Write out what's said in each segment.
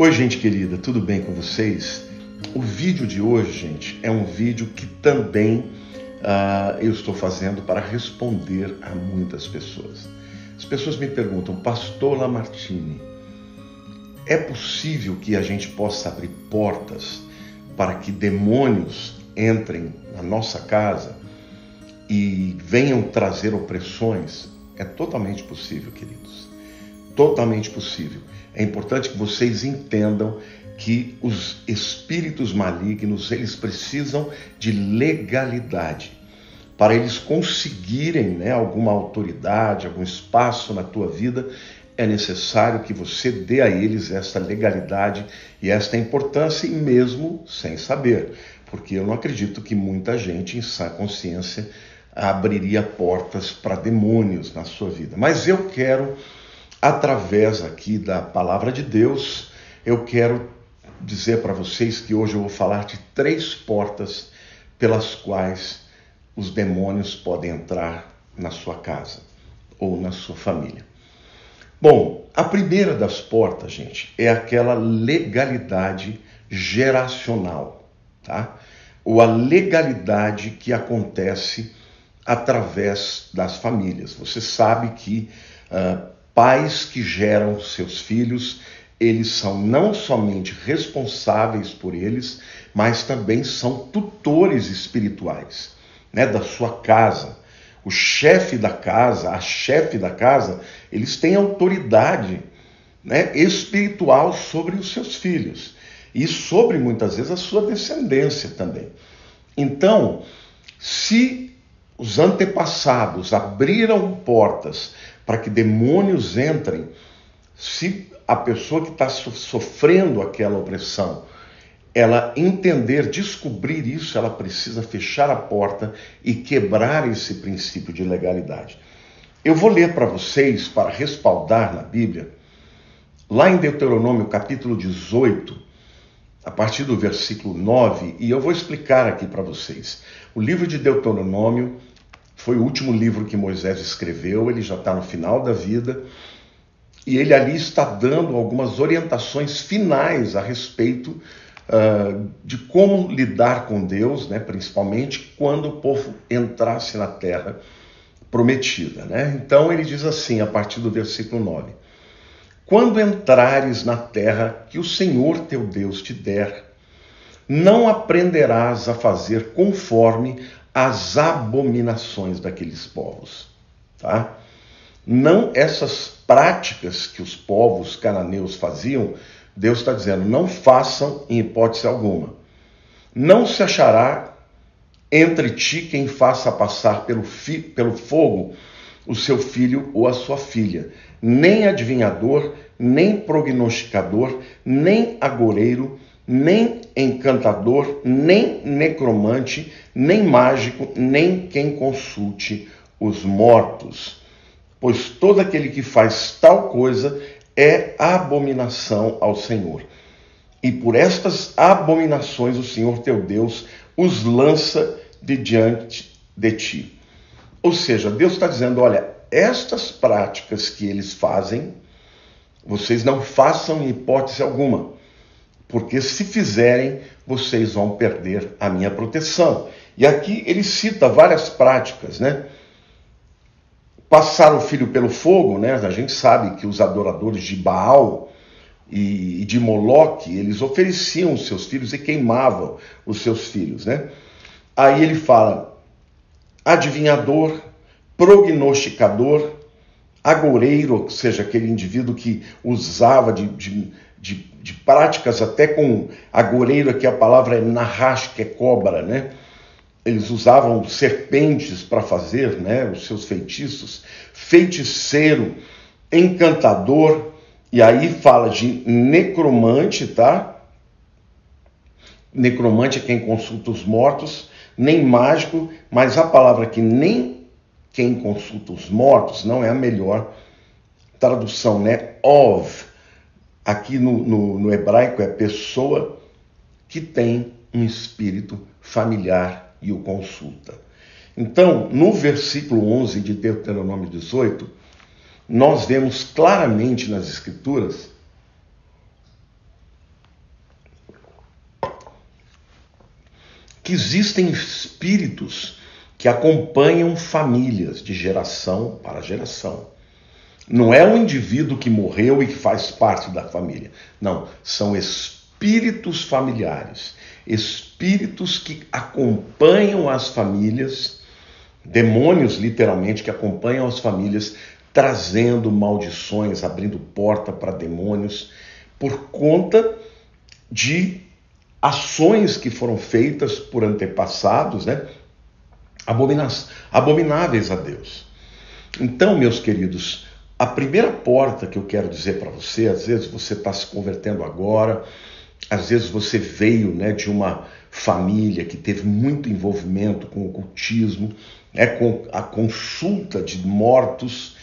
Oi, gente querida, tudo bem com vocês? O vídeo de hoje, gente, é um vídeo que também eu estou fazendo para responder a muitas pessoas. As pessoas me perguntam, Pastor Lamartine, é possível que a gente possa abrir portas para que demônios entrem na nossa casa e venham trazer opressões? É totalmente possível, queridos. Totalmente possível. É importante que vocês entendam que os espíritos malignos, eles precisam de legalidade. Para eles conseguirem, alguma autoridade, algum espaço na tua vida, é necessário que você dê a eles essa legalidade e esta importância, e mesmo sem saber. Porque eu não acredito que muita gente em sã consciência abriria portas para demônios na sua vida. Mas eu quero, através aqui da palavra de Deus, eu quero dizer para vocês que hoje eu vou falar de 3 portas pelas quais os demônios podem entrar na sua casa ou na sua família. Bom, a primeira das portas, gente, é aquela legalidade geracional, tá? Ou a legalidade que acontece através das famílias. Você sabe que pais que geram seus filhos, eles são não somente responsáveis por eles, mas também são tutores espirituais, da sua casa. O chefe da casa, a chefe da casa, eles têm autoridade, espiritual sobre os seus filhos e sobre, muitas vezes, a sua descendência também. Então, se os antepassados abriram portas para que demônios entrem, se a pessoa que está sofrendo aquela opressão, ela entender, descobrir isso, ela precisa fechar a porta e quebrar esse princípio de legalidade. Eu vou ler para vocês, para respaldar na Bíblia, lá em Deuteronômio capítulo 18, a partir do versículo 9, e eu vou explicar aqui para vocês. O livro de Deuteronômio foi o último livro que Moisés escreveu, ele já está no final da vida, e ele ali está dando algumas orientações finais a respeito de como lidar com Deus, principalmente quando o povo entrasse na terra prometida. Então ele diz assim, a partir do versículo 9: Quando entrares na terra que o Senhor teu Deus te der, não aprenderás a fazer conforme as abominações daqueles povos, tá? Não essas práticas que os povos cananeus faziam, Deus está dizendo, não façam em hipótese alguma. Não se achará entre ti quem faça passar pelo fogo o seu filho ou a sua filha, nem adivinhador, nem prognosticador, nem agoreiro, nem encantador, nem necromante, nem mágico, nem quem consulte os mortos. Pois todo aquele que faz tal coisa é abominação ao Senhor. E por estas abominações o Senhor teu Deus os lança de diante de ti. Ou seja, Deus está dizendo, olha, estas práticas que eles fazem, vocês não façam em hipótese alguma, porque se fizerem, vocês vão perder a minha proteção. E aqui ele cita várias práticas, Passar o filho pelo fogo, A gente sabe que os adoradores de Baal e de Moloque, eles ofereciam os seus filhos e queimavam os seus filhos, Aí ele fala, adivinhador, prognosticador, agoureiro, ou seja, aquele indivíduo que usava de práticas até com agoureiro, aqui a palavra é nahash, que é cobra, Eles usavam serpentes para fazer, os seus feitiços. Feiticeiro, encantador, e aí fala de necromante, tá? Necromante é quem consulta os mortos, nem mágico, mas a palavra que nem quem consulta os mortos não é a melhor tradução, Ov. Aqui no hebraico é pessoa que tem um espírito familiar e o consulta. Então, no versículo 11 de Deuteronômio 18, nós vemos claramente nas Escrituras que existem espíritos que acompanham famílias de geração para geração. Não é um indivíduo que morreu e que faz parte da família. Não, são espíritos familiares, espíritos que acompanham as famílias, demônios literalmente que acompanham as famílias, trazendo maldições, abrindo porta para demônios, por conta de ações que foram feitas por antepassados, né? Abomináveis a Deus. Então, meus queridos, a primeira porta que eu quero dizer para você, às vezes você está se convertendo agora, às vezes você veio, né, de uma família que teve muito envolvimento com o ocultismo, com a consulta de mortos.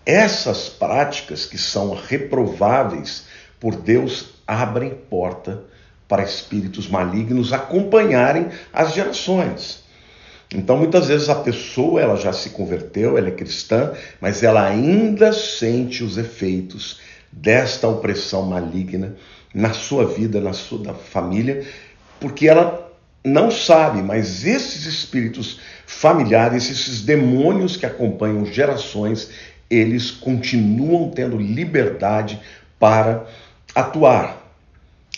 Essas práticas que são reprováveis por Deus abrem porta para espíritos malignos acompanharem as gerações. Então, muitas vezes a pessoa ela já se converteu, ela é cristã, mas ela ainda sente os efeitos desta opressão maligna na sua vida, na sua família, porque ela não sabe, mas esses espíritos familiares, esses demônios que acompanham gerações, eles continuam tendo liberdade para atuar.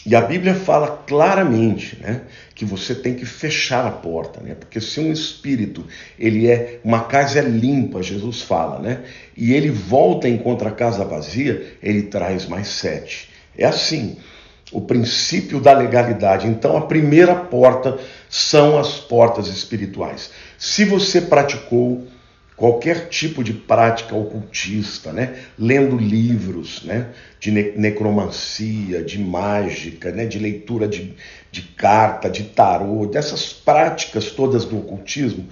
E a Bíblia fala claramente, né, que você tem que fechar a porta, né? Porque se um espírito, uma casa é limpa, Jesus fala, né? E ele volta e encontra a casa vazia, ele traz mais 7. É assim, o princípio da legalidade. Então a primeira porta são as portas espirituais. Se você praticou qualquer tipo de prática ocultista, né? Lendo livros, né? De necromancia, de mágica, né? De leitura de carta, de tarô, dessas práticas todas do ocultismo,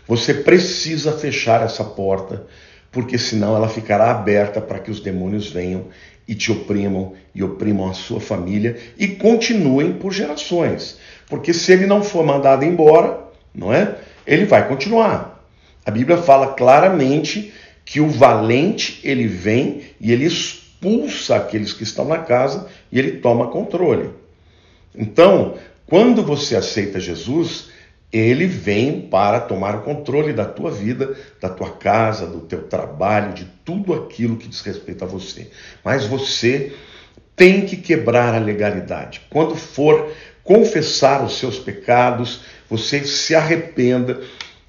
você precisa fechar essa porta, porque senão ela ficará aberta para que os demônios venham e te oprimam e oprimam a sua família e continuem por gerações. Porque se ele não for mandado embora, não é? Ele vai continuar. A Bíblia fala claramente que o valente, ele vem e ele expulsa aqueles que estão na casa e ele toma controle. Então, quando você aceita Jesus, ele vem para tomar o controle da tua vida, da tua casa, do teu trabalho, de tudo aquilo que diz respeito a você. Mas você tem que quebrar a legalidade. Quando for confessar os seus pecados, você se arrependa,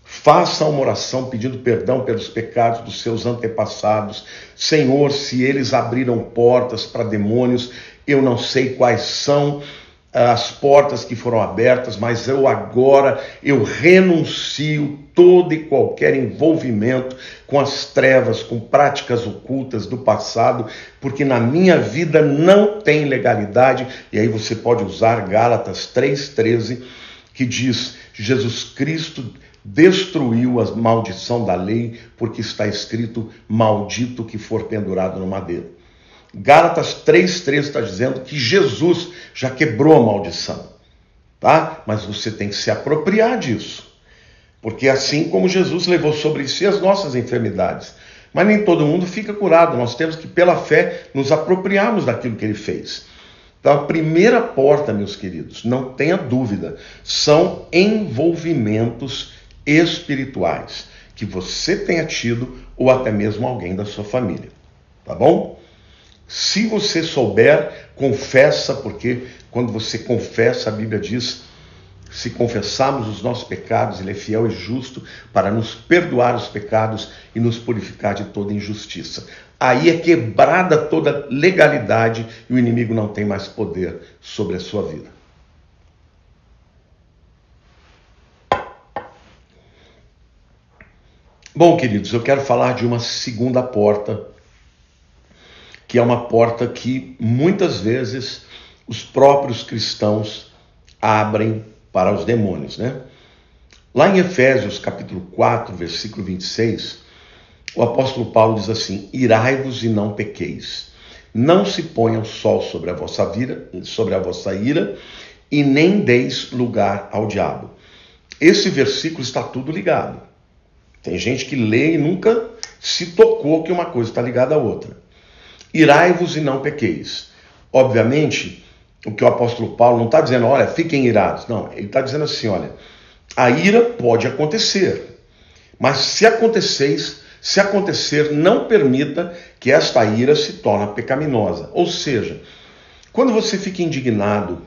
faça uma oração pedindo perdão pelos pecados dos seus antepassados. Senhor, se eles abriram portas para demônios, eu não sei quais são as portas que foram abertas, mas eu renuncio todo e qualquer envolvimento com as trevas, com práticas ocultas do passado, porque na minha vida não tem legalidade. E aí você pode usar Gálatas 3,13, que diz: Jesus Cristo destruiu a maldição da lei, porque está escrito: maldito que for pendurado no madeiro. Gálatas 3,13 está dizendo que Jesus já quebrou a maldição, tá? Mas você tem que se apropriar disso, porque assim como Jesus levou sobre si as nossas enfermidades, mas nem todo mundo fica curado. Nós temos que, pela fé, nos apropriarmos daquilo que ele fez. Então, a primeira porta, meus queridos, não tenha dúvida, são envolvimentos espirituais que você tenha tido ou até mesmo alguém da sua família, tá bom? Se você souber, confessa, porque quando você confessa, a Bíblia diz: se confessarmos os nossos pecados, ele é fiel e justo para nos perdoar os pecados e nos purificar de toda injustiça. Aí é quebrada toda legalidade e o inimigo não tem mais poder sobre a sua vida. Bom, queridos, eu quero falar de uma segunda porta, que é uma porta que muitas vezes os próprios cristãos abrem para os demônios, né? Lá em Efésios capítulo 4, versículo 26, o apóstolo Paulo diz assim: irai-vos e não pequeis, não se ponha o sol sobre a vossa ira, e nem deis lugar ao diabo. Esse versículo está tudo ligado. Tem gente que lê e nunca se tocou que uma coisa está ligada à outra. Irai-vos e não pequeis. Obviamente, o que o apóstolo Paulo não está dizendo, olha, fiquem irados. Não, ele está dizendo assim, olha, a ira pode acontecer, mas se acontecer, não permita que esta ira se torne pecaminosa. Ou seja, quando você fica indignado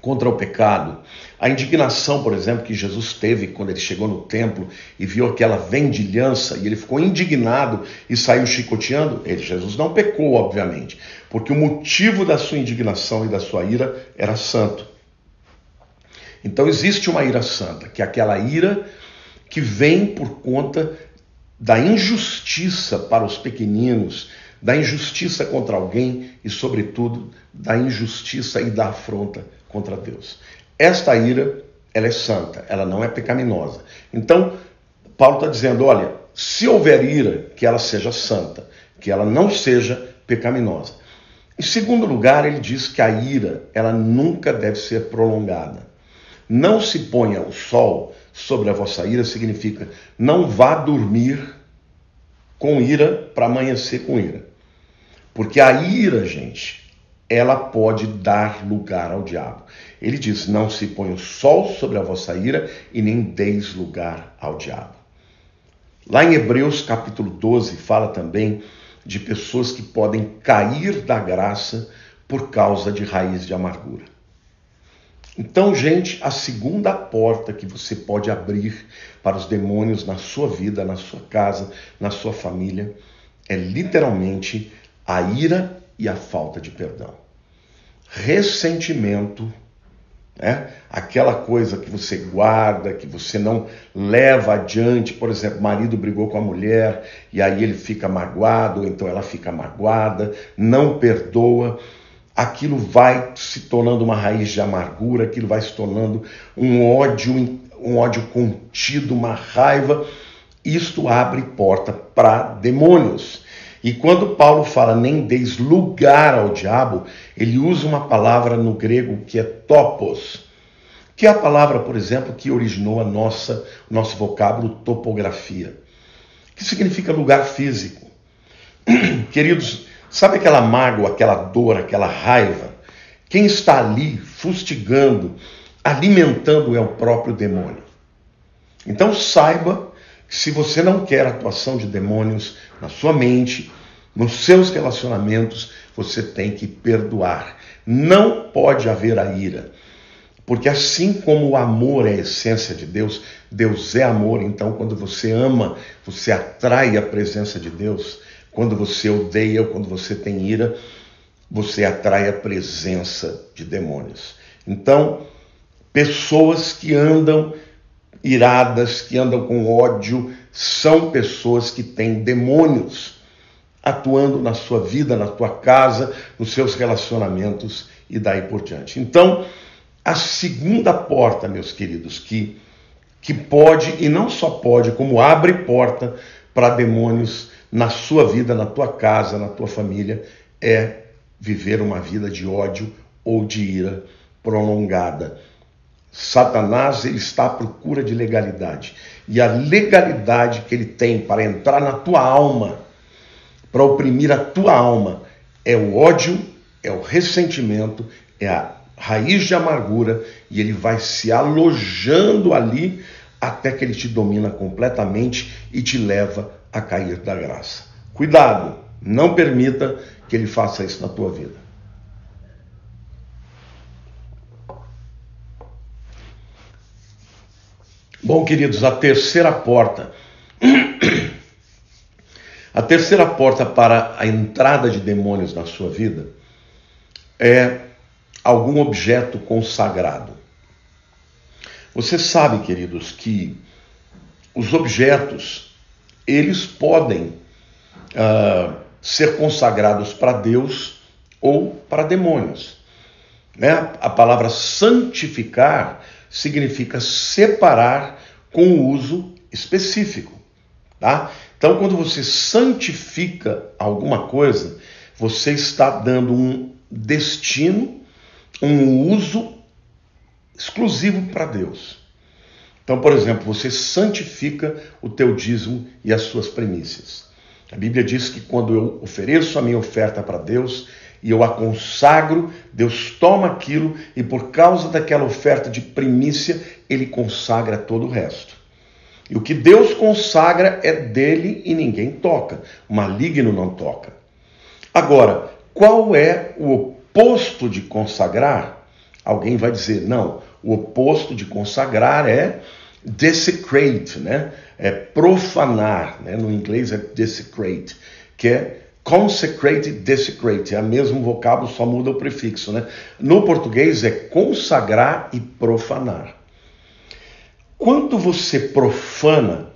contra o pecado, a indignação, por exemplo, que Jesus teve quando ele chegou no templo e viu aquela vendilhança e ele ficou indignado e saiu chicoteando, Jesus não pecou, obviamente, porque o motivo da sua indignação e da sua ira era santo. Então existe uma ira santa, que é aquela ira que vem por conta da injustiça para os pequeninos, da injustiça contra alguém e, sobretudo, da injustiça e da afronta contra Deus. Esta ira, ela é santa, ela não é pecaminosa. Então, Paulo está dizendo, olha, se houver ira, que ela seja santa, que ela não seja pecaminosa. Em segundo lugar, ele diz que a ira, ela nunca deve ser prolongada. Não se ponha o sol sobre a vossa ira, significa não vá dormir com ira para amanhecer com ira. Porque a ira, gente, ela pode dar lugar ao diabo. Ele diz, não se põe o sol sobre a vossa ira e nem deis lugar ao diabo. Lá em Hebreus capítulo 12 fala também de pessoas que podem cair da graça por causa de raiz de amargura. Então, gente, a segunda porta que você pode abrir para os demônios na sua vida, na sua casa, na sua família, é literalmente a ira e a falta de perdão. Ressentimento, aquela coisa que você guarda, que você não leva adiante. Por exemplo, o marido brigou com a mulher e aí ele fica magoado, ou então ela fica magoada, não perdoa. Aquilo vai se tornando uma raiz de amargura, aquilo vai se tornando um ódio contido, uma raiva. Isto abre porta para demônios. E quando Paulo fala nem deis lugar ao diabo, ele usa uma palavra no grego que é topos, que é a palavra, por exemplo, que originou o nosso vocábulo topografia, que significa lugar físico. Queridos, sabe aquela mágoa, aquela dor, aquela raiva? Quem está ali fustigando, alimentando é o próprio demônio. Então saiba que se você não quer a atuação de demônios na sua mente, nos seus relacionamentos, você tem que perdoar. Não pode haver a ira. Porque assim como o amor é a essência de Deus, Deus é amor, então quando você ama, você atrai a presença de Deus. Quando você odeia ou quando você tem ira, você atrai a presença de demônios. Então, pessoas que andam iradas, que andam com ódio, são pessoas que têm demônios atuando na sua vida, na tua casa, nos seus relacionamentos e daí por diante. Então, a segunda porta, meus queridos, que pode, e não só pode, como abre porta para demônios na sua vida, na tua casa, na tua família, é viver uma vida de ódio ou de ira prolongada. Satanás, ele está à procura de legalidade. E a legalidade que ele tem para entrar na tua alma, para oprimir a tua alma, é o ódio, é o ressentimento, é a raiz de amargura, e ele vai se alojando ali até que ele te domina completamente e te leva a cair da graça. Cuidado, não permita que ele faça isso na tua vida. Bom, queridos, a terceira porta para a entrada de demônios na sua vida é algum objeto consagrado. Você sabe, queridos, que os objetos, eles podem ser consagrados para Deus ou para demônios. A palavra santificar significa separar com uso específico. Tá? Então, quando você santifica alguma coisa, você está dando um destino, um uso exclusivo para Deus. Então, por exemplo, você santifica o teu dízimo e as suas primícias. A Bíblia diz que quando eu ofereço a minha oferta para Deus, e eu a consagro, Deus toma aquilo e por causa daquela oferta de primícia, ele consagra todo o resto. E o que Deus consagra é dele e ninguém toca. O maligno não toca. Agora, qual é o oposto de consagrar? Alguém vai dizer, não, o oposto de consagrar é desecrate, né? É profanar, né? No inglês é desecrate, que é consecrate e desecrate, é o mesmo vocábulo, só muda o prefixo, né? No português é consagrar e profanar. Quando você profana,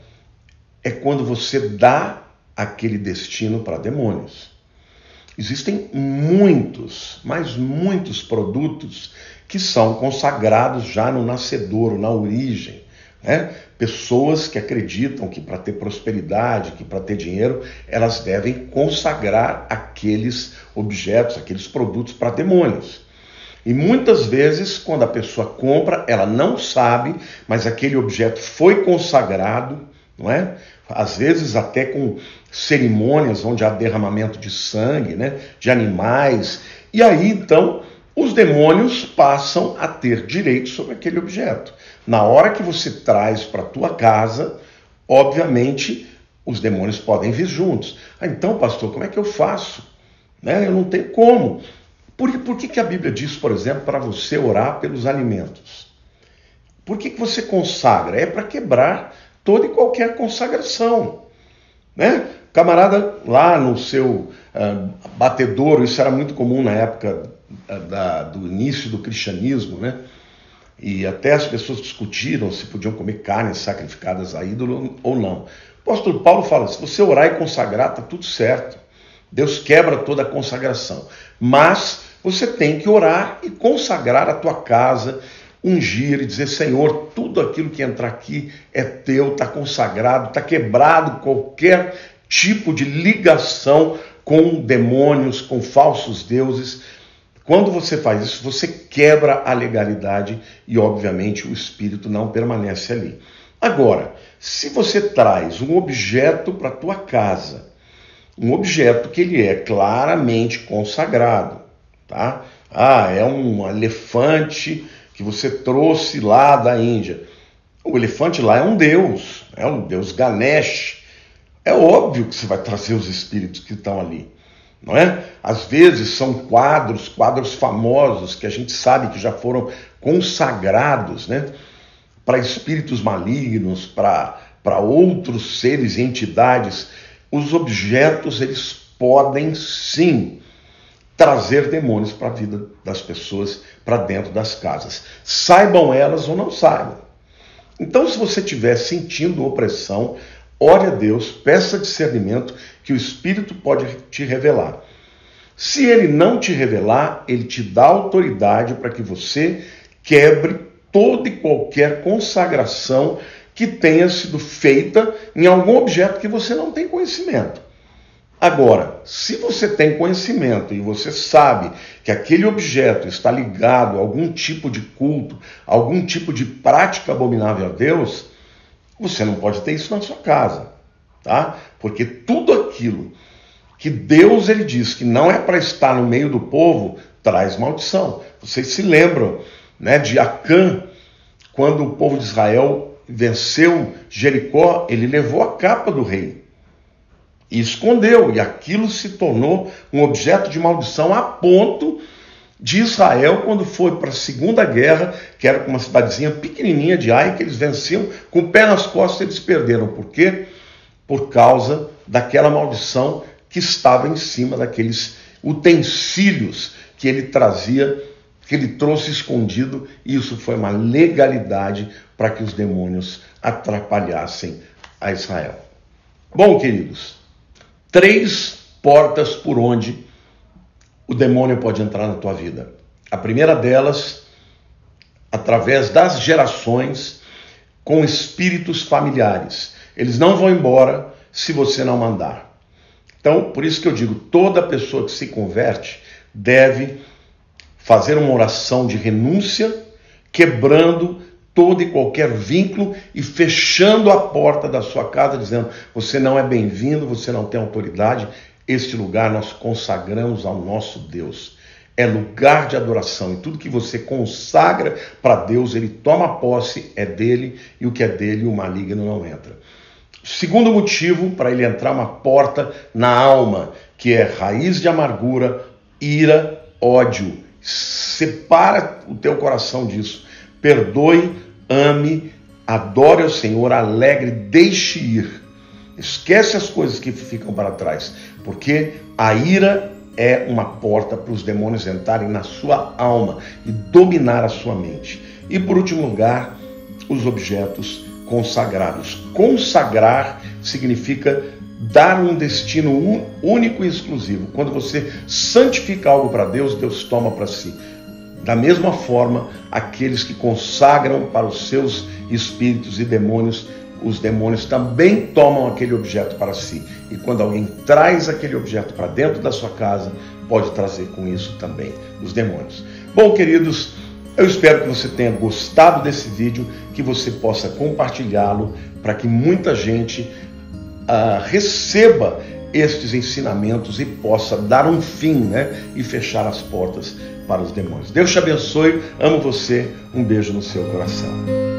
é quando você dá aquele destino para demônios. Existem muitos, mas muitos produtos que são consagrados já no nascedouro, na origem, né? Pessoas que acreditam que para ter prosperidade, que para ter dinheiro, elas devem consagrar aqueles objetos, aqueles produtos para demônios. E muitas vezes, quando a pessoa compra, ela não sabe, mas aquele objeto foi consagrado, não é? Às vezes até com cerimônias onde há derramamento de sangue, né? De animais. E aí, então, os demônios passam a ter direito sobre aquele objeto. Na hora que você traz para a tua casa, obviamente, os demônios podem vir juntos. Ah, então, pastor, como é que eu faço? Né? Eu não tenho como. Por que a Bíblia diz, por exemplo, para você orar pelos alimentos? Por que você consagra? É para quebrar toda e qualquer consagração. Né? Camarada lá no seu batedouro, isso era muito comum na época do início do cristianismo, né? E até as pessoas discutiram se podiam comer carnes sacrificadas a ídolo ou não. O apóstolo Paulo fala, se você orar e consagrar, está tudo certo. Deus quebra toda a consagração. Mas você tem que orar e consagrar a tua casa, ungir e dizer, Senhor, tudo aquilo que entrar aqui é teu, está consagrado, está quebrado qualquer tipo de ligação com demônios, com falsos deuses. Quando você faz isso, você quebra a legalidade e, obviamente, o espírito não permanece ali. Agora, se você traz um objeto para a tua casa, um objeto que ele é claramente consagrado, tá? Ah, é um elefante que você trouxe lá da Índia. O elefante lá é um deus Ganesh. É óbvio que você vai trazer os espíritos que estão ali, não é? Às vezes são quadros famosos que a gente sabe que já foram consagrados, né? Para espíritos malignos, para outros seres e entidades. Os objetos, eles podem sim trazer demônios para a vida das pessoas, para dentro das casas. Saibam elas ou não saibam. Então, se você estiver sentindo opressão, ore a Deus, peça discernimento que o Espírito pode te revelar. Se ele não te revelar, ele te dá autoridade para que você quebre toda e qualquer consagração que tenha sido feita em algum objeto que você não tem conhecimento. Agora, se você tem conhecimento e você sabe que aquele objeto está ligado a algum tipo de culto, a algum tipo de prática abominável a Deus, você não pode ter isso na sua casa, tá? Porque tudo aquilo que Deus ele diz que não é para estar no meio do povo, traz maldição. Vocês se lembram, né, de Acã, quando o povo de Israel venceu Jericó, ele levou a capa do rei e escondeu, e aquilo se tornou um objeto de maldição a ponto de Israel, quando foi para a Segunda Guerra, que era uma cidadezinha pequenininha de Ai, que eles venciam, com o pé nas costas eles perderam. Por quê? Por causa daquela maldição que estava em cima daqueles utensílios que ele trazia, que ele trouxe escondido, e isso foi uma legalidade para que os demônios atrapalhassem a Israel. Bom, queridos, 3 portas por onde o demônio pode entrar na tua vida. A primeira delas, através das gerações, com espíritos familiares. Eles não vão embora se você não mandar. Então, por isso que eu digo, toda pessoa que se converte deve fazer uma oração de renúncia, quebrando todo e qualquer vínculo e fechando a porta da sua casa, dizendo, você não é bem-vindo, você não tem autoridade, Este lugar nós consagramos ao nosso Deus. É lugar de adoração, e tudo que você consagra para Deus, ele toma posse, é dele, e o que é dele, o maligno não entra. Segundo motivo para ele entrar, uma porta na alma, que é raiz de amargura, ira, ódio. Separa o teu coração disso. Perdoe, ame, adore ao Senhor, alegre, deixe ir. Esquece as coisas que ficam para trás, porque a ira é uma porta para os demônios entrarem na sua alma e dominar a sua mente. E por último lugar, os objetos consagrados. Consagrar significa dar um destino único e exclusivo. Quando você santifica algo para Deus, Deus toma para si. Da mesma forma, aqueles que consagram para os seus espíritos e demônios, os demônios também tomam aquele objeto para si. E quando alguém traz aquele objeto para dentro da sua casa, pode trazer com isso também os demônios. Bom, queridos, eu espero que você tenha gostado desse vídeo, que você possa compartilhá-lo para que muita gente receba estes ensinamentos e possa dar um fim, e fechar as portas para os demônios. Deus te abençoe, amo você, um beijo no seu coração.